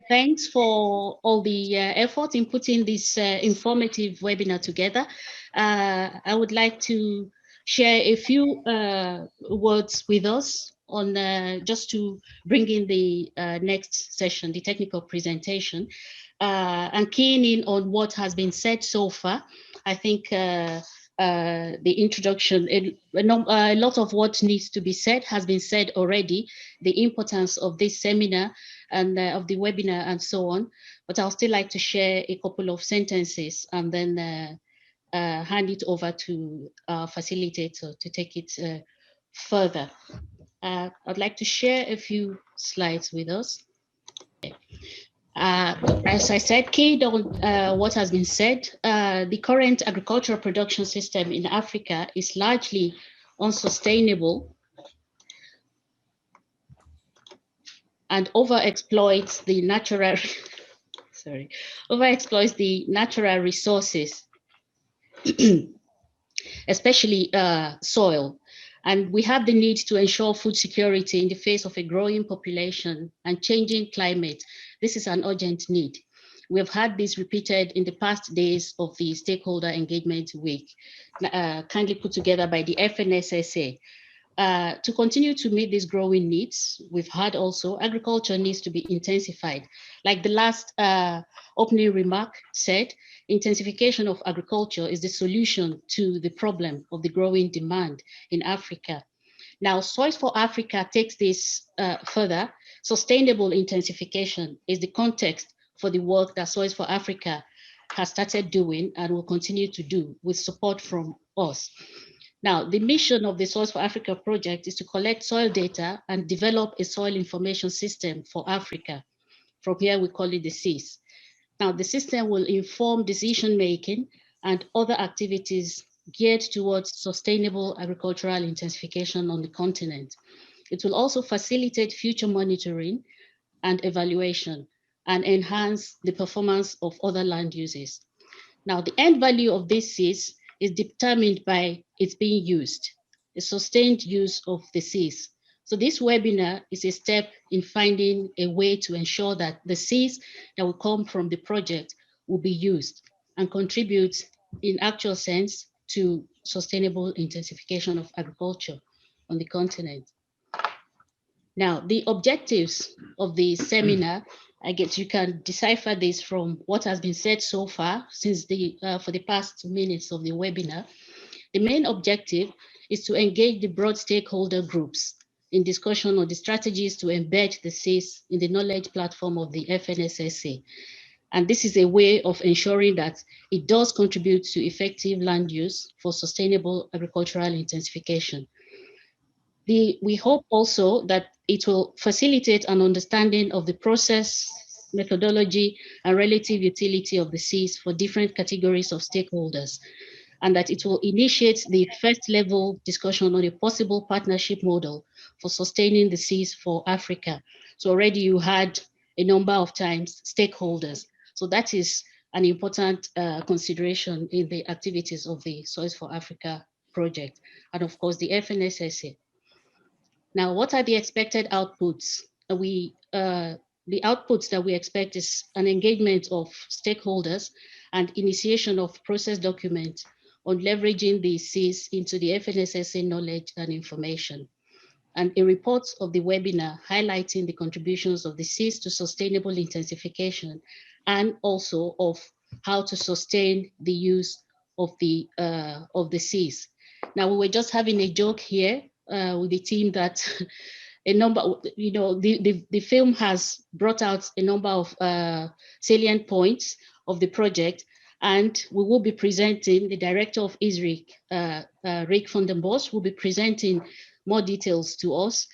Thanks for all the effort in putting this informative webinar together. I would like to share a few words with us on just to bring in the next session, the technical presentation, and keying in on what has been said so far. I think the introduction, a lot of what needs to be said has been said already. The importance of this seminar and of the webinar and so on, but I'll still like to share a couple of sentences and then hand it over to our facilitator to take it further. I'd like to share a few slides with us. As I said, keyed on what has been said, the current agricultural production system in Africa is largely unsustainable and overexploits the natural overexploits the natural resources, especially soil. And we have the need to ensure food security in the face of a growing population and changing climate. This is an urgent need. We have had this repeated in the past days of the Stakeholder Engagement Week, kindly put together by the FNSSA. To continue to meet these growing needs, we've had also agriculture needs to be intensified. Like the last opening remark said, intensification of agriculture is the solution to the problem of the growing demand in Africa. Now, Soils4Africa takes this further. Sustainable intensification is the context for the work that Soils4Africa has started doing and will continue to do with support from us. Now, the mission of the Soils4Africa project is to collect soil data and develop a soil information system for Africa. From here, we call it the SIS. Now, the system will inform decision-making and other activities geared towards sustainable agricultural intensification on the continent. It will also facilitate future monitoring and evaluation and enhance the performance of other land uses. Now, the end value of this SIS is determined by its being used, a sustained use of the SIS. So this webinar is a step in finding a way to ensure that the SIS that will come from the project will be used and contribute in actual sense to sustainable intensification of agriculture on the continent. Now, the objectives of the seminar, I guess you can decipher this from what has been said so far since for the past minutes of the webinar. The main objective is to engage the broad stakeholder groups in discussion on the strategies to embed the SIS in the knowledge platform of the FNSSA. And this is a way of ensuring that it does contribute to effective land use for sustainable agricultural intensification. We hope also that it will facilitate an understanding of the process, methodology, and relative utility of the SIS for different categories of stakeholders, and that it will initiate the first level discussion on a possible partnership model for sustaining the SIS for Africa. So already you had a number of times stakeholders. So that is an important consideration in the activities of the Soils4Africa project, and of course the FNSSA. Now, what are the expected outputs? The outputs that we expect is an engagement of stakeholders and initiation of process documents on leveraging the SIS into the FNSSA knowledge and information, and a report of the webinar highlighting the contributions of the SIS to sustainable intensification and also of how to sustain the use of the SIS. Now, we were just having a joke here with the team that a number, the film has brought out a number of salient points of the project, and we will be presenting, the director of ISRIC, Rick van den Bos, will be presenting more details to us.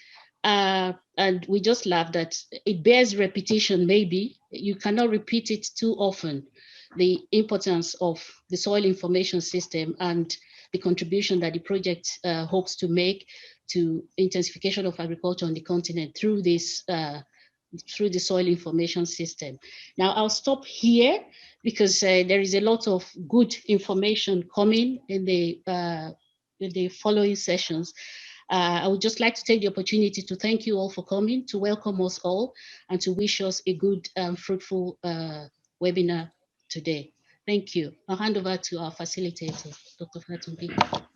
And we just laugh that it bears repetition. Maybe you cannot repeat it too often, the importance of the soil information system and the contribution that the project hopes to make to intensification of agriculture on the continent through this through the soil information system. Now I'll stop here because there is a lot of good information coming in the following sessions. I would just like to take the opportunity to thank you all for coming, to welcome us all, and to wish us a good and fruitful webinar today. Thank you. I'll hand over to our facilitator, Dr. Fatunbi.